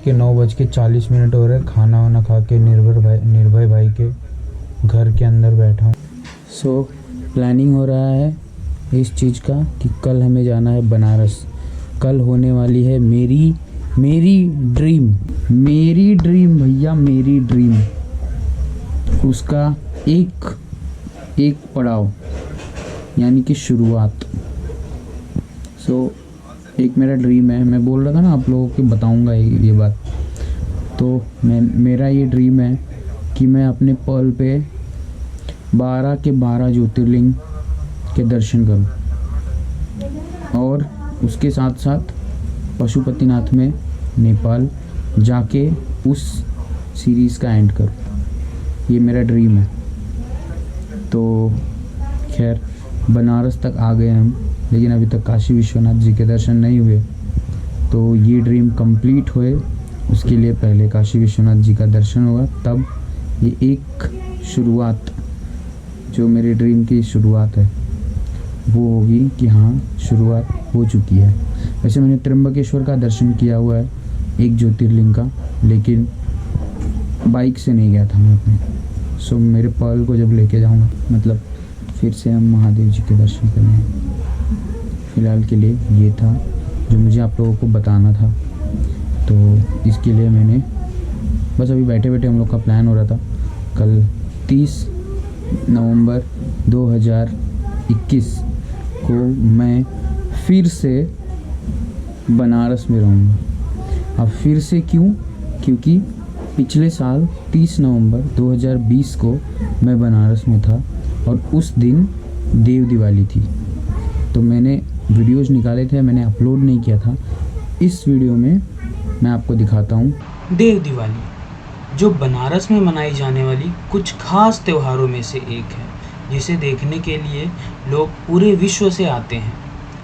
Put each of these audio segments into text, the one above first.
के 9:40 हो रहे। खाना वाना खा के निर्भय भाई के घर के अंदर बैठा हूँ। सो प्लानिंग हो रहा है इस चीज़ का कि कल हमें जाना है बनारस। कल होने वाली है मेरी ड्रीम भैया, मेरी ड्रीम। उसका एक पड़ाव यानी कि शुरुआत। सो एक मेरा ड्रीम है, मैं बोल रहा था ना आप लोगों को बताऊंगा ये बात। तो मेरा ये ड्रीम है कि मैं अपने पर्ल पे 12 के 12 ज्योतिर्लिंग के दर्शन करूं और उसके साथ साथ पशुपतिनाथ में नेपाल जाके उस सीरीज़ का एंड करूं। ये मेरा ड्रीम है। तो खैर बनारस तक आ गए हम, लेकिन अभी तक काशी विश्वनाथ जी के दर्शन नहीं हुए। तो ये ड्रीम कंप्लीट होए उसके लिए पहले काशी विश्वनाथ जी का दर्शन होगा, तब ये एक शुरुआत, जो मेरे ड्रीम की शुरुआत है वो होगी कि हाँ शुरुआत हो चुकी है। वैसे मैंने त्र्यंबकेश्वर का दर्शन किया हुआ है, एक ज्योतिर्लिंग का, लेकिन बाइक से नहीं गया था मैं अपने। सो मेरे पर्ल को जब लेके जाऊँगा, मतलब फिर से हम महादेव जी के दर्शन करेंगे। फ़िलहाल के लिए ये था जो मुझे आप लोगों को बताना था। तो इसके लिए मैंने बस अभी बैठे बैठे हम लोग का प्लान हो रहा था कल 30 नवंबर 2021 को मैं फिर से बनारस में रहूँगा। अब फिर से क्यों? क्योंकि पिछले साल 30 नवंबर 2020 को मैं बनारस में था और उस दिन देव दिवाली थी। तो मैंने वीडियोज़ निकाले थे, मैंने अपलोड नहीं किया था। इस वीडियो में मैं आपको दिखाता हूँ देव दिवाली, जो बनारस में मनाई जाने वाली कुछ खास त्योहारों में से एक है, जिसे देखने के लिए लोग पूरे विश्व से आते हैं।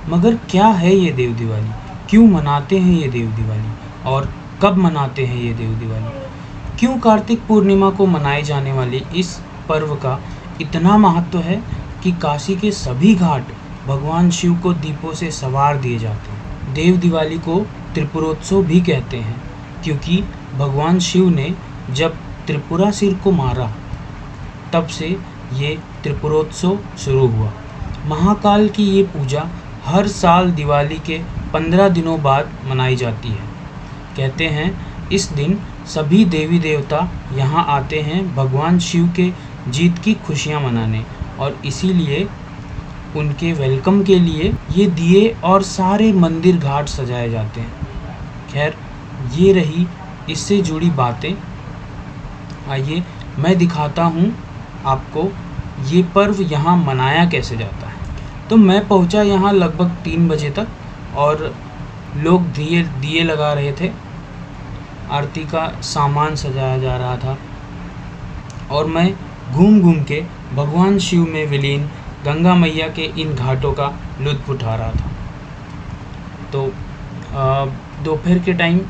मगर क्या है ये देव दिवाली, क्यों मनाते हैं ये देव दिवाली और कब मनाते हैं ये देव दिवाली? क्यों कार्तिक पूर्णिमा को मनाए जाने वाले इस पर्व का इतना महत्व है कि काशी के सभी घाट भगवान शिव को दीपों से सवार दिए जाते हैं। देव दिवाली को त्रिपुरोत्सव भी कहते हैं, क्योंकि भगवान शिव ने जब त्रिपुरासुर को मारा तब से ये त्रिपुरोत्सव शुरू हुआ। महाकाल की ये पूजा हर साल दिवाली के 15 दिनों बाद मनाई जाती है। कहते हैं इस दिन सभी देवी देवता यहाँ आते हैं भगवान शिव के जीत की खुशियाँ मनाने, और इसीलिए उनके वेलकम के लिए ये दिए और सारे मंदिर घाट सजाए जाते हैं। खैर ये रही इससे जुड़ी बातें। आइए मैं दिखाता हूँ आपको ये पर्व यहाँ मनाया कैसे जाता है। तो मैं पहुँचा यहाँ लगभग 3 बजे तक और लोग दिए लगा रहे थे, आरती का सामान सजाया जा रहा था और मैं घूम घूम के भगवान शिव में विलीन गंगा मैया के इन घाटों का लुत्फ़ उठा रहा था। तो दोपहर के टाइम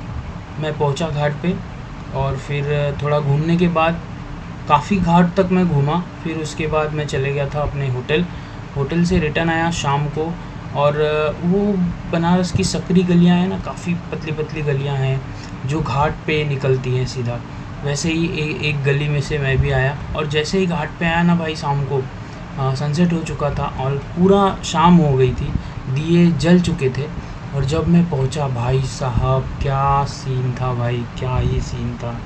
मैं पहुंचा घाट पे और फिर थोड़ा घूमने के बाद काफ़ी घाट तक मैं घूमा। फिर उसके बाद मैं चले गया था अपने होटल से रिटर्न आया शाम को। और वो बनारस की सकरी गलियां हैं ना, काफ़ी पतली पतली गलियां हैं जो घाट पे निकलती हैं सीधा, वैसे ही एक गली में से मैं भी आया। और जैसे ही घाट पे आया ना भाई, शाम को सनसेट हो चुका था और पूरा शाम हो गई थी, दिए जल चुके थे। और जब मैं पहुंचा भाई साहब, क्या सीन था भाई, क्या ये सीन था।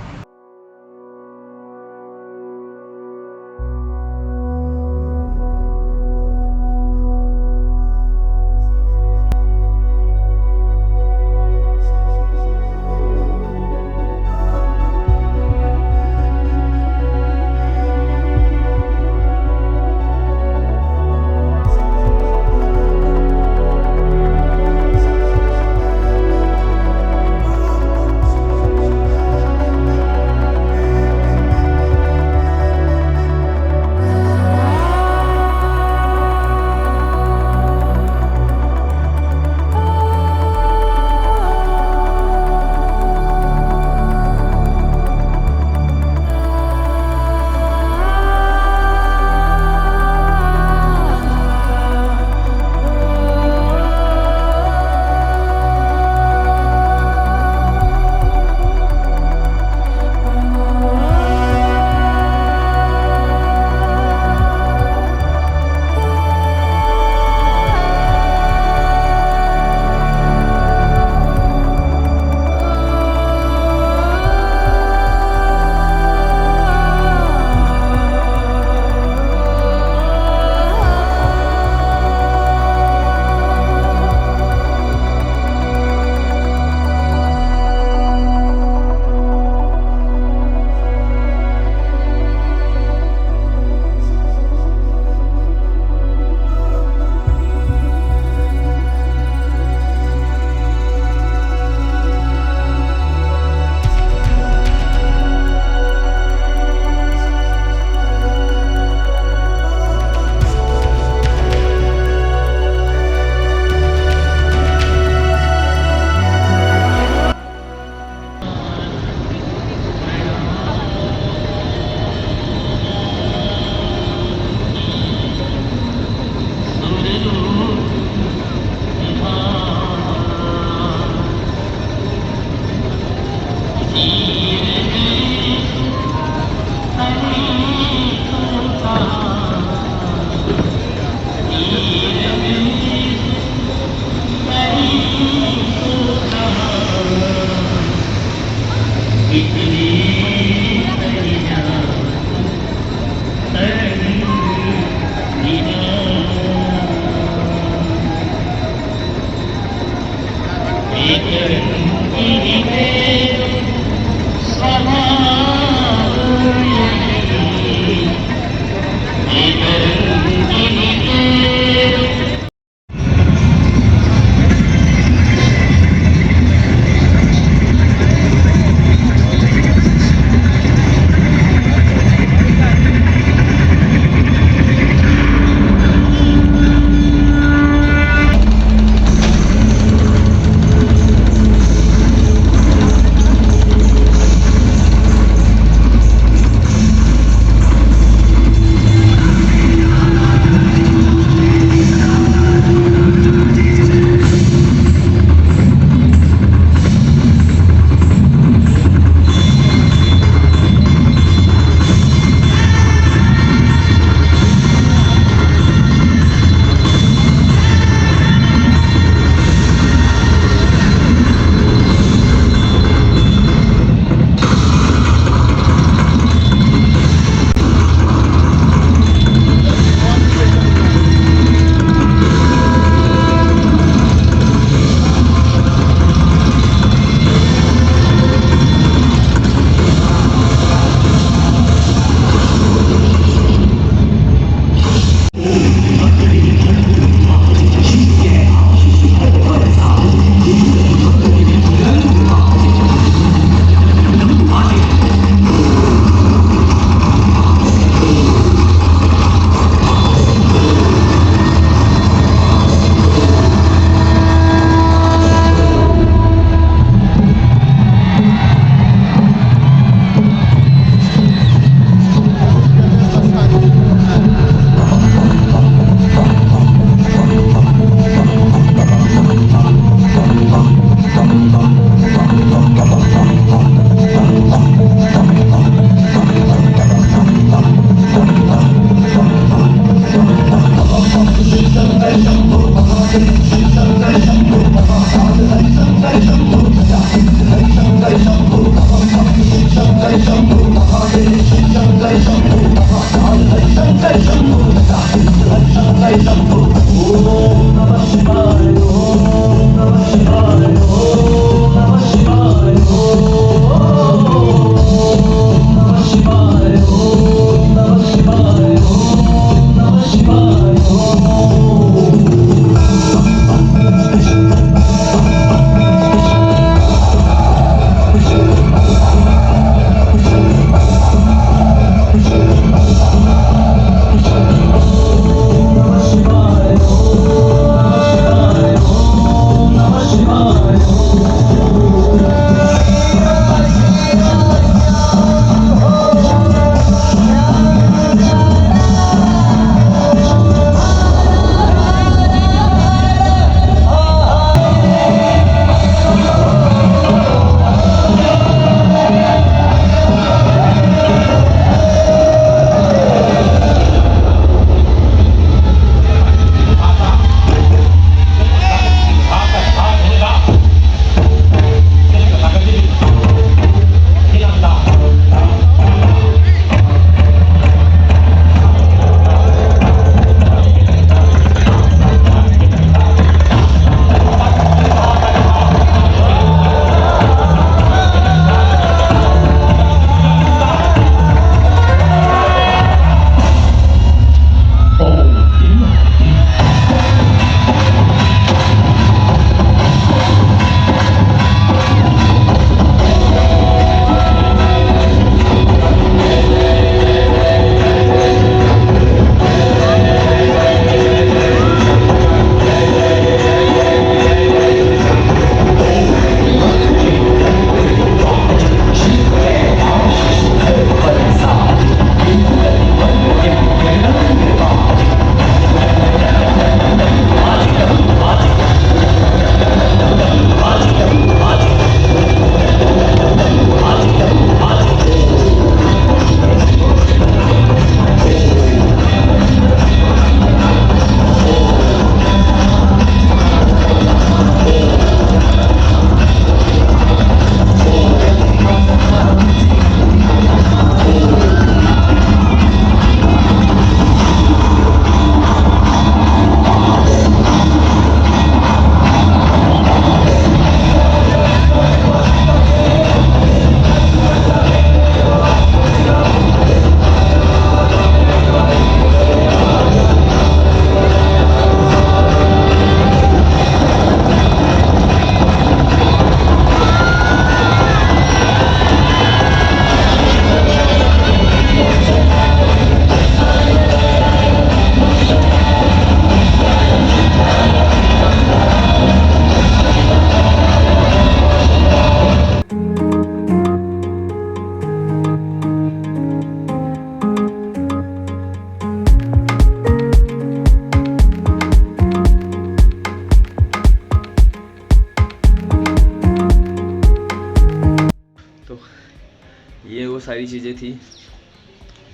वो सारी चीज़ें थी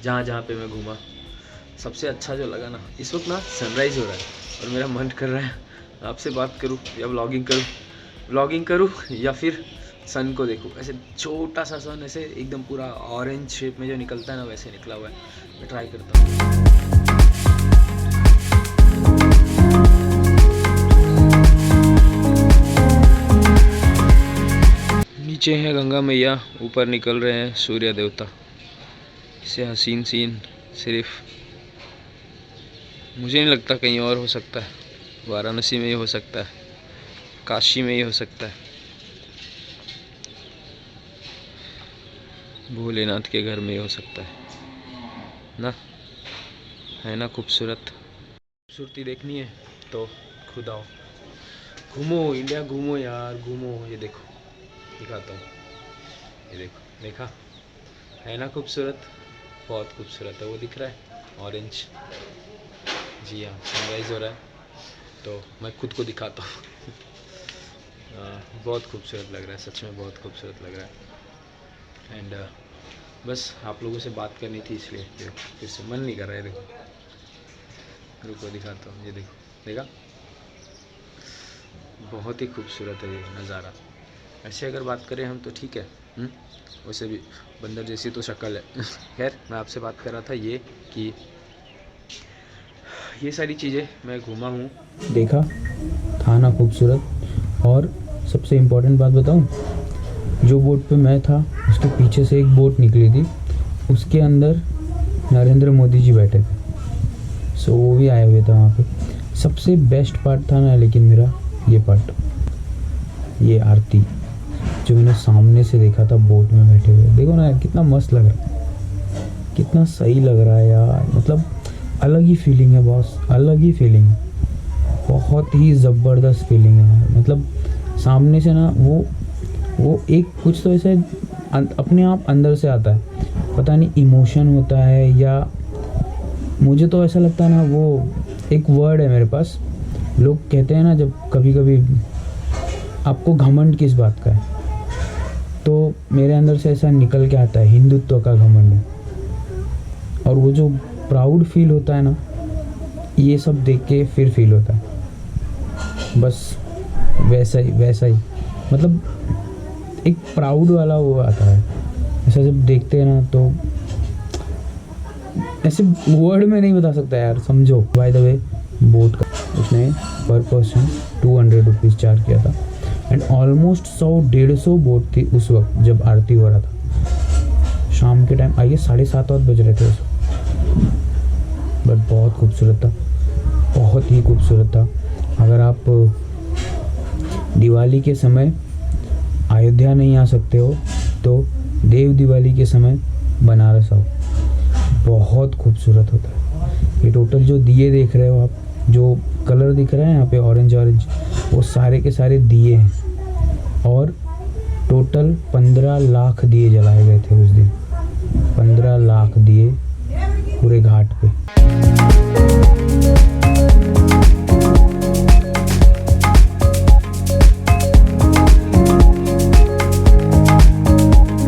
जहाँ जहाँ पे मैं घूमा। सबसे अच्छा जो लगा ना, इस वक्त ना सनराइज़ हो रहा है और मेरा मन कर रहा है आपसे बात करूँ या व्लॉगिंग करूँ या फिर सन को देखूँ। ऐसे छोटा सा सन ऐसे एकदम पूरा ऑरेंज शेप में जो निकलता है ना, वैसे निकला हुआ है। मैं ट्राई करता हूँ। नीचे है गंगा मैया, ऊपर निकल रहे हैं सूर्य देवता। इससे हसीन सीन सिर्फ मुझे नहीं लगता कहीं और हो सकता है। वाराणसी में ही हो सकता है, काशी में ही हो सकता है, भोलेनाथ के घर में ही हो सकता है ना। है ना खूबसूरत। खूबसूरती देखनी है तो खुद आओ, घूमो इंडिया, घूमो यार, घूमो। ये देखो दिखाता हूँ, ये देखो, देखा है ना खूबसूरत, बहुत खूबसूरत है। वो दिख रहा है ऑरेंज, जी हाँ सनराइज़ हो रहा है तो मैं खुद को दिखाता हूँ। बहुत खूबसूरत लग रहा है, सच में बहुत खूबसूरत लग रहा है। एंड बस आप लोगों से बात करनी थी, इसलिए फिर से मन नहीं कर रहा है। देखो रुको दिखाता हूँ, ये देखो, देखा बहुत ही खूबसूरत है ये नज़ारा। ऐसे अगर बात करें हम तो ठीक है, वैसे भी बंदर जैसी तो शक्ल है। खैर मैं आपसे बात कर रहा था ये कि ये सारी चीज़ें मैं घूमा हूँ, देखा, था ना खूबसूरत। और सबसे इम्पोर्टेंट बात बताऊं, जो बोट पे मैं था उसके पीछे से एक बोट निकली थी, उसके अंदर नरेंद्र मोदी जी बैठे थे। सो वो भी आए हुए थे वहाँ पे। सबसे बेस्ट पार्ट था ना लेकिन मेरा ये पार्ट, ये आरती जो मैंने सामने से देखा था बोट में बैठे हुए। देखो ना कितना मस्त लग रहा है, कितना सही लग रहा है यार। मतलब अलग ही फीलिंग है बॉस, अलग ही फीलिंग है, बहुत ही ज़बरदस्त फीलिंग है। मतलब सामने से ना वो एक कुछ तो ऐसे अपने आप अंदर से आता है, पता नहीं इमोशन होता है या मुझे तो ऐसा लगता है ना, वो एक वर्ड है मेरे पास। लोग कहते हैं ना जब कभी कभी आपको घमंड किस बात का है, तो मेरे अंदर से ऐसा निकल के आता है, हिंदुत्व का घमंड है। और वो जो प्राउड फील होता है ना, ये सब देख के फिर फील होता है, बस वैसा ही मतलब एक प्राउड वाला वो आता है। ऐसा जब देखते हैं ना तो ऐसे वर्ड में नहीं बता सकता यार, समझो। बाय द वे बोट का उसने पर पर्सन 200 रुपीज़ चार्ज किया था एंड ऑलमोस्ट 100-150 बोट थी उस वक्त जब आरती हो रहा था। शाम के टाइम आइए 7:30 बज रहे थे उस वक्त, बट बहुत खूबसूरत था, बहुत ही खूबसूरत था। अगर आप दिवाली के समय अयोध्या नहीं आ सकते हो तो देव दिवाली के समय बनारस आओ, बहुत खूबसूरत होता है। ये टोटल जो दिए देख रहे हो आप, जो कलर दिख रहा है यहाँ पे ऑरेंज, वो सारे के सारे दिए हैं। और टोटल 15 लाख दिए जलाए गए थे उस दिन, 15 लाख दिए पूरे घाट पे।